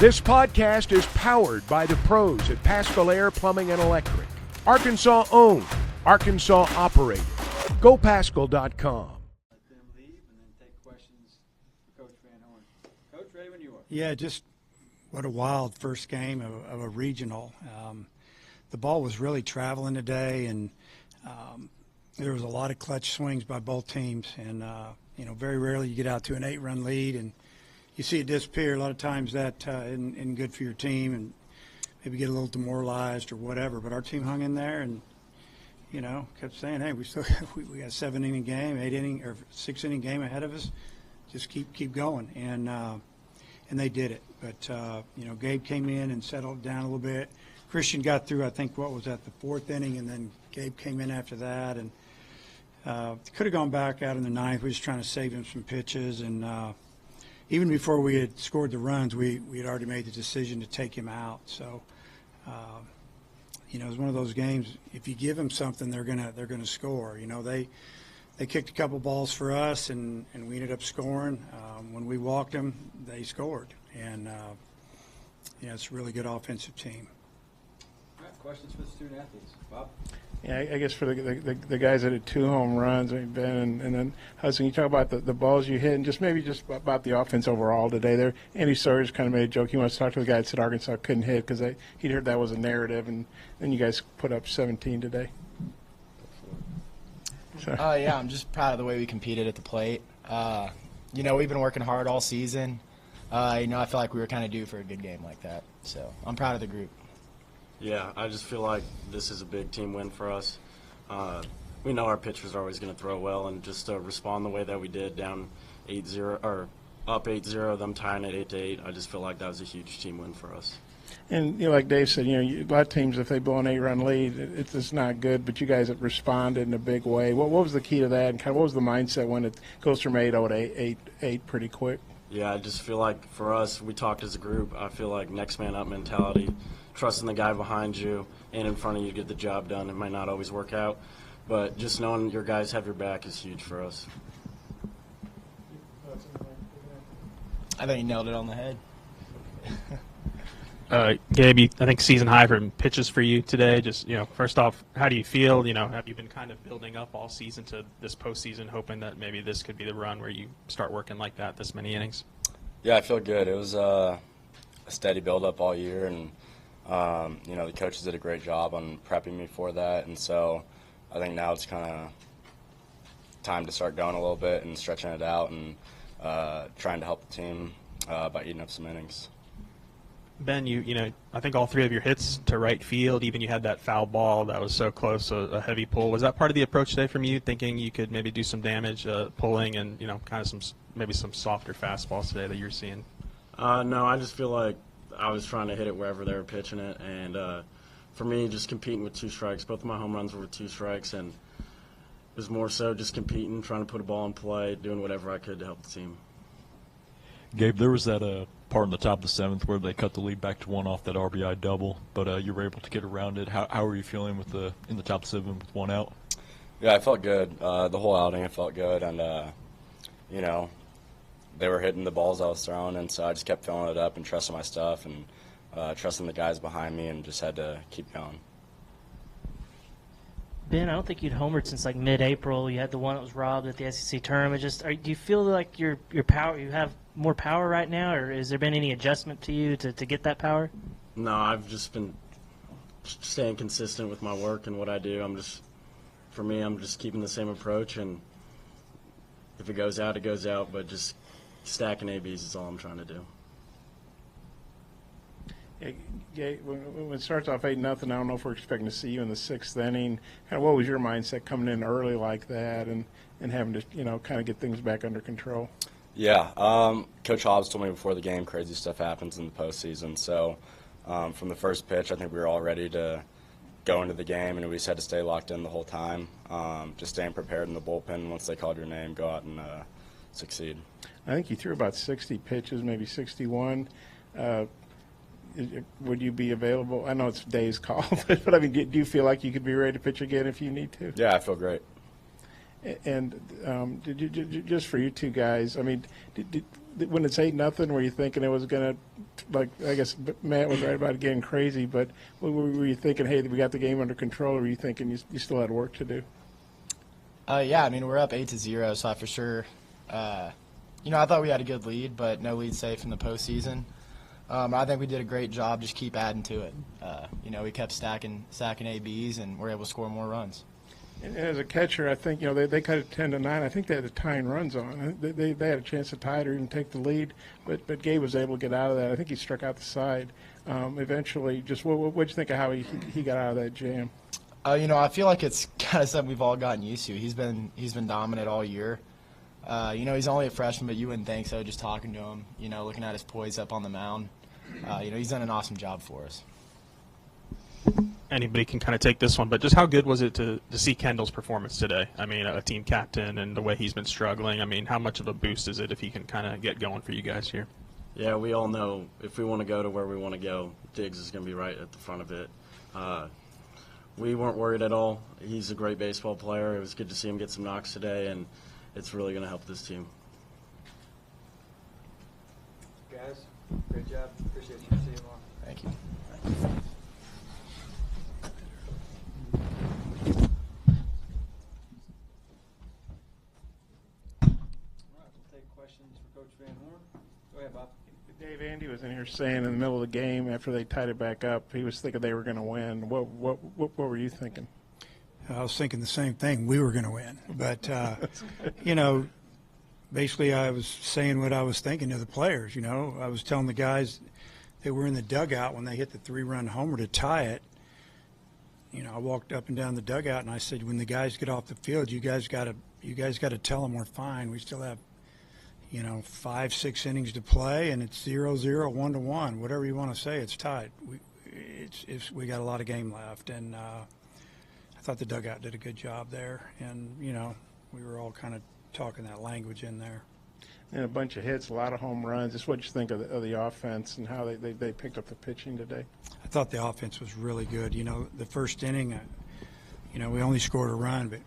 This podcast is powered by the pros at Paschal Air Plumbing and Electric. Arkansas owned, Arkansas operated. GoPaschal.com. Let them leave and then take questions for Coach Van Horn. Coach, ready when you are. Yeah, just what a wild first game of a regional. The ball was really traveling today, and there was a lot of clutch swings by both teams. And, very rarely you get out to an 8-run lead and you see it disappear. A lot of times that isn't good for your team and maybe get a little demoralized or whatever. But our team hung in there and, kept saying, hey, we got a 7-inning game, 8-inning or 6-inning game ahead of us. Just keep going. And they did it. But, Gabe came in and settled down a little bit. Christian got through, I think, what was that, the 4th inning, and then Gabe came in after that. And could have gone back out in the 9th. We were just trying to save him some pitches. And even before we had scored the runs, we had already made the decision to take him out. So, it was one of those games. If you give them something, they're gonna score. They kicked a couple balls for us, and we ended up scoring. When we walked them, they scored. And, it's a really good offensive team. All right, questions for the student athletes. Bob? Yeah, I guess for the guys that had 2 home runs, Ben and then Hudson, you talk about the balls you hit and just about the offense overall today. There, Andy Sawyer's kind of made a joke. He wants to talk to the guy that said Arkansas couldn't hit because he'd heard that was a narrative, and then you guys put up 17 today. So. Yeah, I'm just proud of the way we competed at the plate. We've been working hard all season. I feel like we were kind of due for a good game like that. So I'm proud of the group. Yeah, I just feel like this is a big team win for us. We know our pitchers are always going to throw well, and just to respond the way that we did, down 8-0 or up 8-0, them tying at 8-8. I just feel like that was a huge team win for us. And like Dave said, a lot of teams, if they blow an 8-run lead, it's not good. But you guys have responded in a big way. What was the key to that, and kind of what was the mindset when it goes from 8-0 to 8-8 pretty quick? Yeah, I just feel like for us, we talked as a group. I feel like next man up mentality, trusting the guy behind you and in front of you to get the job done. It might not always work out, but just knowing your guys have your back is huge for us. I think you nailed it on the head. Gabe, I think season high for pitches for you today. Just, first off, how do you feel? Have you been kind of building up all season to this postseason, hoping that maybe this could be the run where you start working like that this many innings? Yeah, I feel good. It was a steady build-up all year, and, the coaches did a great job on prepping me for that. And so I think now it's kind of time to start going a little bit and stretching it out and trying to help the team by eating up some innings. Ben, I think all 3 of your hits to right field, even you had that foul ball that was so close, a heavy pull. Was that part of the approach today from you, thinking you could maybe do some damage pulling and, kind of some softer fastballs today that you're seeing? No, I just feel like I was trying to hit it wherever they were pitching it. And for me, just competing with 2 strikes. Both of my home runs were with 2 strikes, and it was more so just competing, trying to put a ball in play, doing whatever I could to help the team. Gabe, there was that part in the top of the 7th where they cut the lead back to 1 off that RBI double, but you were able to get around it. How are you feeling in the top 7 with 1 out? Yeah, I felt good. The whole outing I felt good, and they were hitting the balls I was throwing, and so I just kept filling it up and trusting my stuff and trusting the guys behind me, and just had to keep going. Ben, I don't think you'd homered since like mid-April. You had the one that was robbed at the SEC tournament. Do you feel like your power? You have more power right now, or has there been any adjustment to you to get that power? No, I've just been staying consistent with my work and what I do. I'm just keeping the same approach, and if it goes out, it goes out. But just stacking ABs is all I'm trying to do. Yeah, when it starts off 8-0, I don't know if we're expecting to see you in the 6th inning. Kind of what was your mindset coming in early like that and having to, kind of get things back under control? Yeah, Coach Hobbs told me before the game crazy stuff happens in the postseason. So from the first pitch, I think we were all ready to go into the game, and we just had to stay locked in the whole time, just staying prepared in the bullpen. Once they called your name, go out and succeed. I think you threw about 60 pitches, maybe 61. Would you be available? I know it's Dave's call, but I mean, do you feel like you could be ready to pitch again if you need to? Yeah, I feel great. And just for you two guys, I mean, when it's 8-0, were you thinking it was going to, like, I guess Matt was right about it getting crazy, but were you thinking, hey, we got the game under control, or were you thinking you still had work to do? Yeah, I mean, we're up 8-0, so I for sure, I thought we had a good lead, but no lead safe in the postseason. I think we did a great job, just keep adding to it. We kept stacking ABs, and we're able to score more runs. And as a catcher, I think, they cut it 10-9. I think they had the tying runs on. They had a chance to tie it or even take the lead, but Gabe was able to get out of that. I think he struck out the side eventually. Just what'd you think of how he got out of that jam? I feel like it's kind of something we've all gotten used to. He's been dominant all year. He's only a freshman, but you wouldn't think so just talking to him, looking at his poise up on the mound. He's done an awesome job for us. Anybody can kind of take this one, but just how good was it to see Kendall's performance today? I mean, a team captain and the way he's been struggling. I mean, how much of a boost is it if he can kind of get going for you guys here? Yeah, we all know if we want to go to where we want to go, Diggs is going to be right at the front of it. We weren't worried at all. He's a great baseball player. It was good to see him get some knocks today, and it's really going to help this team. Guys, great job. Appreciate you. See you tomorrow. Thank you. Questions for Coach Van Horn? Go ahead, Bob. Dave, Andy was in here saying in the middle of the game after they tied it back up, he was thinking they were going to win. What were you thinking? I was thinking the same thing. We were going to win. But, basically I was saying what I was thinking to the players. I was telling the guys they were in the dugout when they hit the 3-run homer to tie it. I walked up and down the dugout and I said, when the guys get off the field, you guys got to tell them we're fine. We still have 5-6 innings to play, and it's 0-0, 1-1, whatever you want to say. It's tied. We got a lot of game left, and I thought the dugout did a good job there, and we were all kind of talking that language in there. And a bunch of hits, a lot of home runs. Just what you think of the offense and how they picked up the pitching today? I thought the offense was really good. The first inning, we only scored a run, but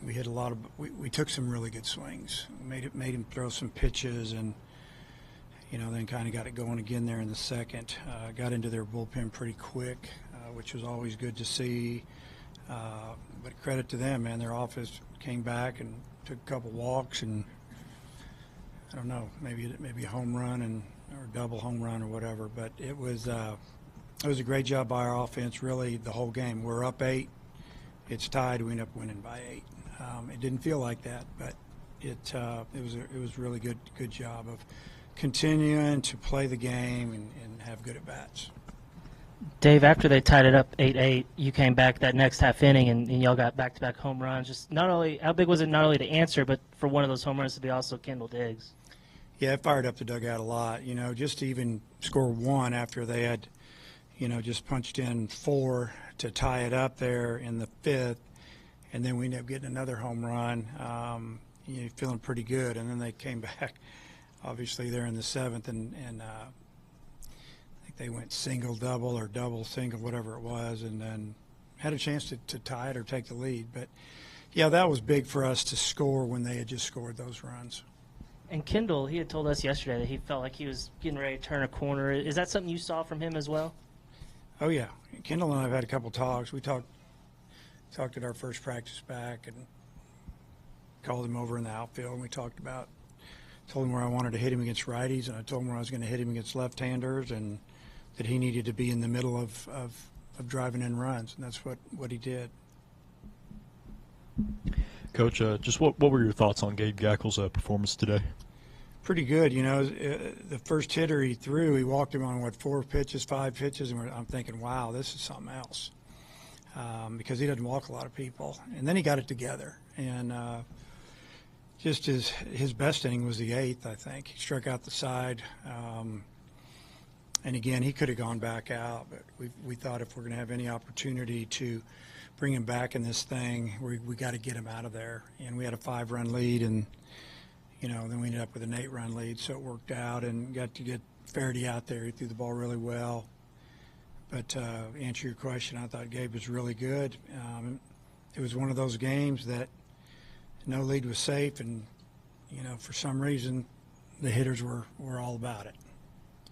we hit a lot of. We took some really good swings. Made him throw some pitches, and then kind of got it going again there in the second. Got into their bullpen pretty quick, which was always good to see. But credit to them, man. Their offense came back and took a couple walks, and I don't know, maybe a home run or double home run or whatever. But it was a great job by our offense. Really, the whole game. We're up 8. It's tied. We end up winning by 8. It didn't feel like that, but it was really good job of continuing to play the game and have good at bats. Dave, after they tied it up 8-8, you came back that next half inning and y'all got back-to-back home runs. Just not only how big was it not only to answer, but for one of those home runs to be also Kendall Diggs? Yeah, it fired up the dugout a lot. Just to even score 1 after they had, just punched in 4 to tie it up there in the 5th. And then we ended up getting another home run, feeling pretty good. And then they came back, obviously, there in the 7th, and I think they went single, double, or double, single, whatever it was, and then had a chance to tie it or take the lead. But, yeah, that was big for us to score when they had just scored those runs. And Kendall, he had told us yesterday that he felt like he was getting ready to turn a corner. Is that something you saw from him as well? Oh, yeah. Kendall and I have had a couple talks. We talked at our first practice back and called him over in the outfield, and we told him where I wanted to hit him against righties, and I told him where I was going to hit him against left-handers, and that he needed to be in the middle of driving in runs, and that's what he did. Coach, just what were your thoughts on Gabe Gaeckle's performance today? Pretty good. The first hitter he threw, he walked him on, 4 pitches, 5 pitches, and I'm thinking, wow, this is something else. Because he doesn't walk a lot of people. And then he got it together. And just his best inning was the 8th, I think. He struck out the side. And, again, he could have gone back out. But we thought if we're going to have any opportunity to bring him back in this thing, we got to get him out of there. And we had a 5-run lead, and, then we ended up with an 8-run lead. So it worked out and got to get Faraday out there. He threw the ball really well. But to answer your question, I thought Gabe was really good. It was one of those games that, no lead was safe, and for some reason the hitters were all about it.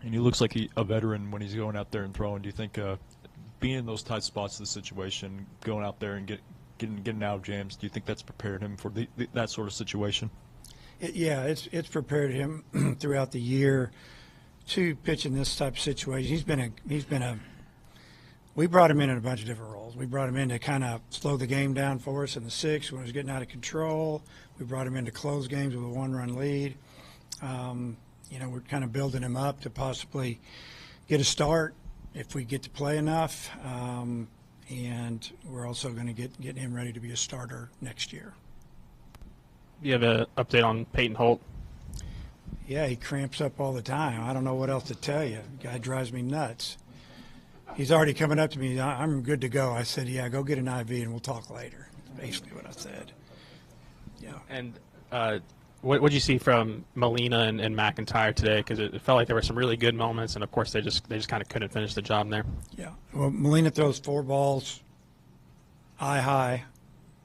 And he looks like a veteran when he's going out there and throwing. Do you think being in those tight spots of the situation, going out there and getting out of jams, do you think that's prepared him for that sort of situation? It's prepared him throughout the year to pitch in this type of situation. We brought him in a bunch of different roles. We brought him in to kind of slow the game down for us in the sixth when it was getting out of control. We brought him in to close games with a one-run lead. We're kind of building him up to possibly get a start if we get to play enough. And we're also going to get him ready to be a starter next year. Do you have an update on Peyton Holt? Yeah, he cramps up all the time. I don't know what else to tell you. The guy drives me nuts. He's already coming up to me. I'm good to go. I said, yeah, go get an IV and we'll talk later. That's basically what I said. Yeah. And what did you see from Molina and McIntyre today? Because it felt like there were some really good moments, and of course they just kind of couldn't finish the job there. Yeah. Well, Molina throws 4 balls eye high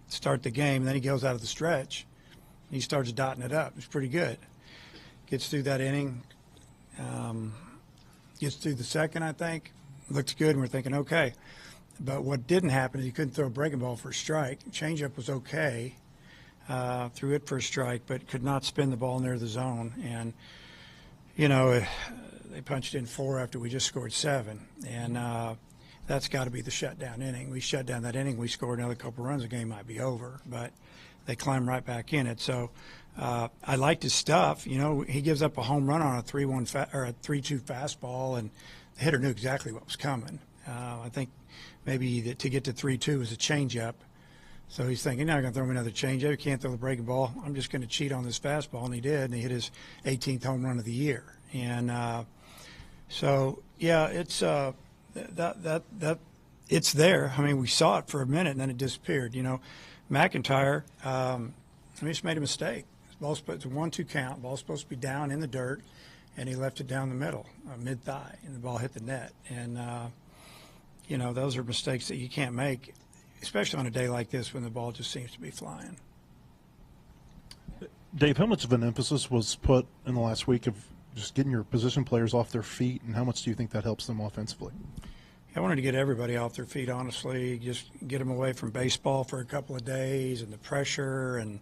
to start the game. Then he goes out of the stretch. And he starts dotting it up. It's pretty good. Gets through that inning. Gets through the second, I think. Looks good, and we're thinking, okay. But what didn't happen is he couldn't throw a breaking ball for a strike. Changeup was okay. Threw it for a strike, but could not spin the ball near the zone. And, they punched in 4 after we just scored 7. And that's got to be the shutdown inning. We shut down that inning. We scored another couple runs. The game might be over. But they climbed right back in it. So I liked his stuff. He gives up a home run on a 3-1 or a 3-2 fastball, and the hitter knew exactly what was coming. I think maybe to get to 3-2 was a changeup. So he's thinking, now I'm going to throw him another changeup. He can't throw the breaking ball. I'm just going to cheat on this fastball, and he did, and he hit his 18th home run of the year. And it's it's there. I mean, we saw it for a minute, and then it disappeared. McIntyre, he just made a mistake. It's a 1-2 count. Ball's supposed to be down in the dirt, and he left it down the middle, mid-thigh, and the ball hit the net. And, those are mistakes that you can't make, especially on a day like this when the ball just seems to be flying. Dave, how much of an emphasis was put in the last week of just getting your position players off their feet, and how much do you think that helps them offensively? I wanted to get everybody off their feet, honestly, just get them away from baseball for a couple of days and the pressure and,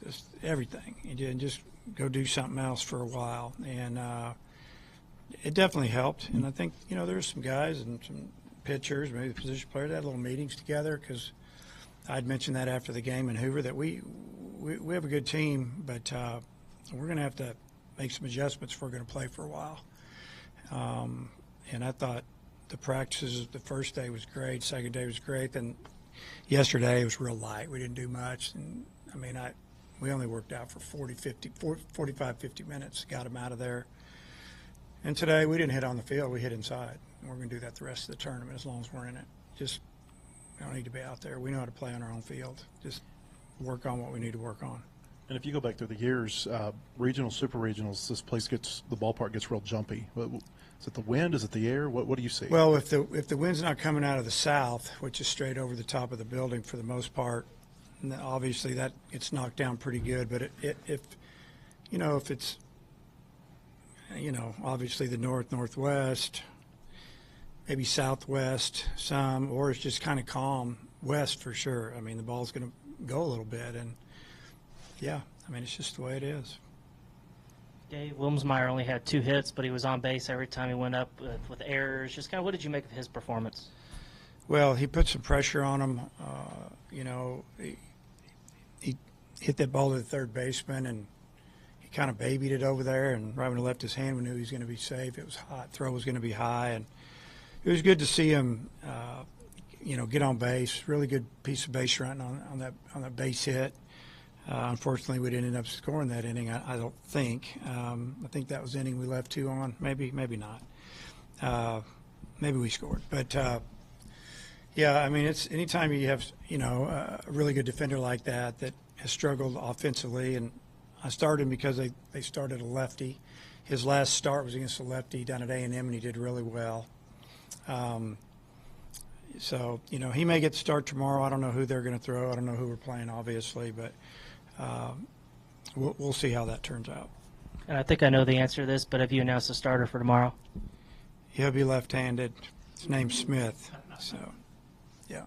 just everything, and just go do something else for a while. And it definitely helped. And I think, there's some guys and some pitchers, maybe the position players, had little meetings together, because I'd mentioned that after the game in Hoover that we have a good team, but we're going to have to make some adjustments if we're going to play for a while. And I thought the practices, the first day was great, second day was great. Then yesterday it was real light. We didn't do much. And we only worked out for 45, 50 minutes, got them out of there. And today we didn't hit on the field, we hit inside. And we're going to do that the rest of the tournament as long as we're in it. Just, we don't need to be out there. We know how to play on our own field. Just work on what we need to work on. And if you go back through the years, regionals, super regionals, the ballpark gets real jumpy. Is it the wind? Is it the air? What do you see? Well, if the wind's not coming out of the south, which is straight over the top of the building for the most part, obviously that gets knocked down pretty good. But if it's, obviously the northwest, maybe southwest some, or it's just kind of calm west for sure. I mean, the ball's going to go a little bit, and yeah, it's just the way it is. Dave Wilmsmeyer only had 2 hits, but he was on base every time he went up with errors. Just kind of, what did you make of his performance? Well, he put some pressure on him. He hit that ball to the third baseman, and he kind of babied it over there. And right when he left his hand, we knew he was going to be safe. It was hot. Throw was going to be high, and it was good to see him, get on base. Really good piece of base running on that base hit. Unfortunately, we didn't end up scoring that inning, I don't think. I think that was the inning we left 2 on. Maybe not. Maybe we scored. But, it's anytime you have, a really good defender like that has struggled offensively. And I started him because they started a lefty. His last start was against a lefty down at A&M, and he did really well. So, he may get the start tomorrow. I don't know who they're going to throw. I don't know who we're playing, obviously, but we'll see how that turns out. And I think I know the answer to this, but have you announced a starter for tomorrow? He'll be left-handed. His name's Smith. So, yeah.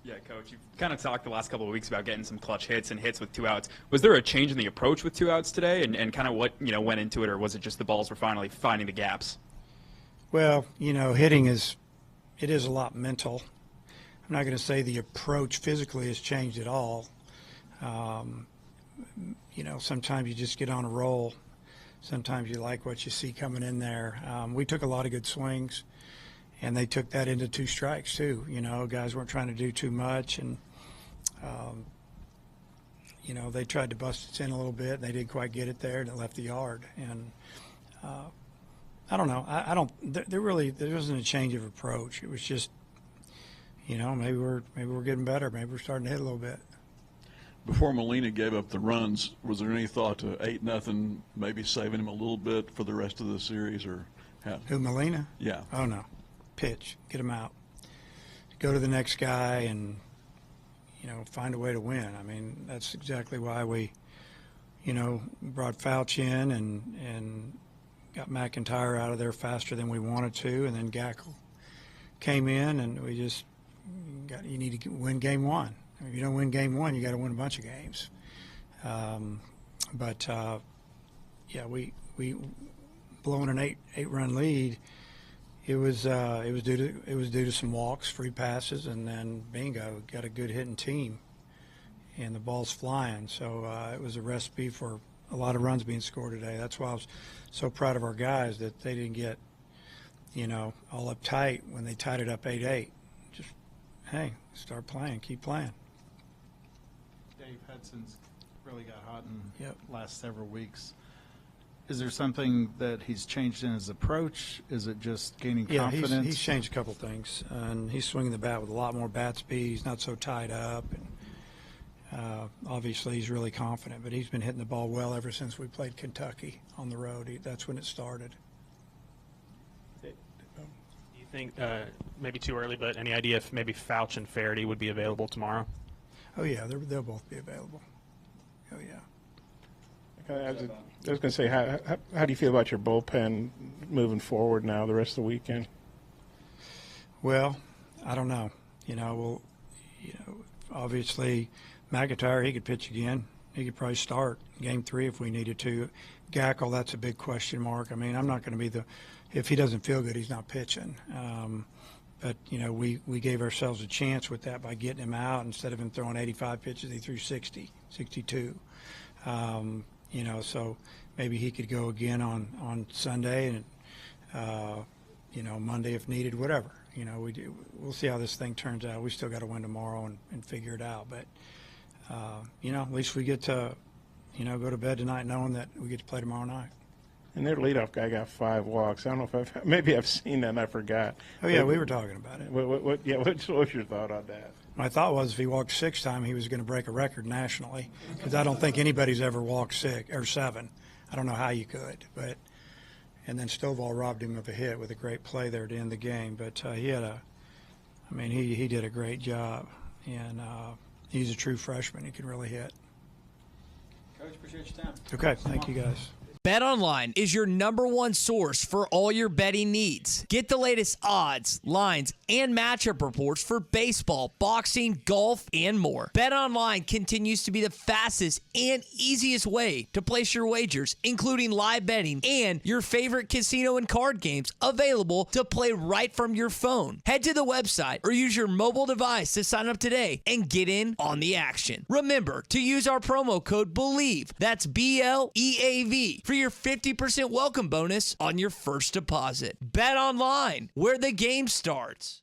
Yeah, Coach, you've kind of talked the last couple of weeks about getting some clutch hits and hits with 2 outs. Was there a change in the approach with 2 outs today, and kind of what went into it, or was it just the balls were finally finding the gaps? Well, hitting is a lot mental. I'm not going to say the approach physically has changed at all. Sometimes you just get on a roll. Sometimes you like what you see coming in there. We took a lot of good swings, and they took that into 2 strikes too. Guys weren't trying to do too much, and they tried to bust us in a little bit, and they didn't quite get it there, and it left the yard. And I don't know. There wasn't a change of approach. It was just, maybe we're getting better. Maybe we're starting to hit a little bit. Before Molina gave up the runs, was there any thought to 8-0, maybe saving him a little bit for the rest of the series, or how? Who, Molina? Yeah. Oh, no. Pitch. Get him out. Go to the next guy and, find a way to win. I mean, that's exactly why we, brought Fouch in and got McIntyre out of there faster than we wanted to, and then Gaeckle came in, and we just you need to win game 1. If you don't win game 1, you got to win a bunch of games. We blowing an 8-run lead. It was due to some walks, free passes, and then bingo, got a good hitting team, and the ball's flying. So it was a recipe for a lot of runs being scored today. That's why I was so proud of our guys that they didn't get, all uptight when they tied it up 8-8. Just, hey, start playing, keep playing. Dave, Hudson's really got hot in Yep. last several weeks. Is there something that he's changed in his approach? Is it just gaining confidence? Yeah, he's changed a couple things, and he's swinging the bat with a lot more bat speed. He's not so tied up, and obviously he's really confident. But he's been hitting the ball well ever since we played Kentucky on the road. That's when it started. Do you think maybe too early, but any idea if maybe Fouch and Faraday would be available tomorrow? Oh yeah, they'll both be available. Oh yeah. I was going to say, how do you feel about your bullpen moving forward now, the rest of the weekend? Well, I don't know. Obviously, McIntyre, he could pitch again. He could probably start game 3 if we needed to. Gaeckle, that's a big question mark. I mean, I'm not going to be if he doesn't feel good, he's not pitching. But, we gave ourselves a chance with that by getting him out. Instead of him throwing 85 pitches, he threw 60, 62. So maybe he could go again on Sunday and, Monday if needed, whatever. We'll see how this thing turns out. We still got to win tomorrow and figure it out. But, at least we get to, go to bed tonight knowing that we get to play tomorrow night. And their leadoff guy got 5 walks. I don't know if I've seen that and I forgot. Oh, yeah, we were talking about it. What was your thought on that? My thought was if he walked 6 times, he was going to break a record nationally, because I don't think anybody's ever walked 6 or 7. I don't know how you could, and then Stovall robbed him of a hit with a great play there to end the game. But he did a great job, and he's a true freshman. He can really hit. Coach, appreciate your time. Okay, thank you guys. BetOnline is your #1 source for all your betting needs. Get the latest odds, lines, and matchup reports for baseball, boxing, golf, and more. BetOnline continues to be the fastest and easiest way to place your wagers, including live betting and your favorite casino and card games available to play right from your phone. Head to the website or use your mobile device to sign up today and get in on the action. Remember to use our promo code BELIEVE, that's BLEAV, for your 50% welcome bonus on your first deposit. Bet online, where the game starts.